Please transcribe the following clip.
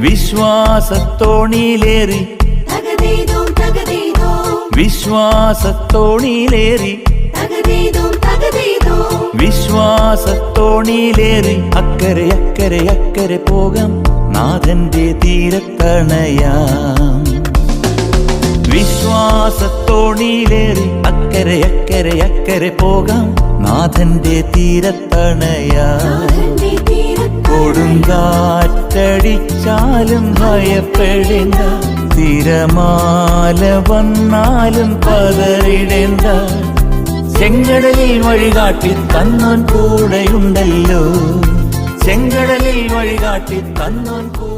വിശ്വാസത്തോണിയിലേറി വിശ്വാസത്തോണിയിലേറി വിശ്വാസത്തോണിയിലേറി അക്കരെ അക്കരെ അക്കരെ പോകാം നാഥന്റെ തീരത്തണയാം. വിശ്വാസത്തോണിയിലേറി അക്കരെ അക്കരെ അക്കരെ പോകാം നാഥന്റെ തീരത്തണയാം. കൊടുങ്കാറ്റടിച്ചാലും ഭയപ്പെടേണ്ട, തിരമാല വന്നാലും പതറിടേണ്ട, ചെങ്കടലിൽ വഴികാട്ടി തന്നോൻ കൂടെയുണ്ടല്ലോ, ചെങ്കടലിൽ വഴികാട്ടി തന്നോൻ കൂടെ.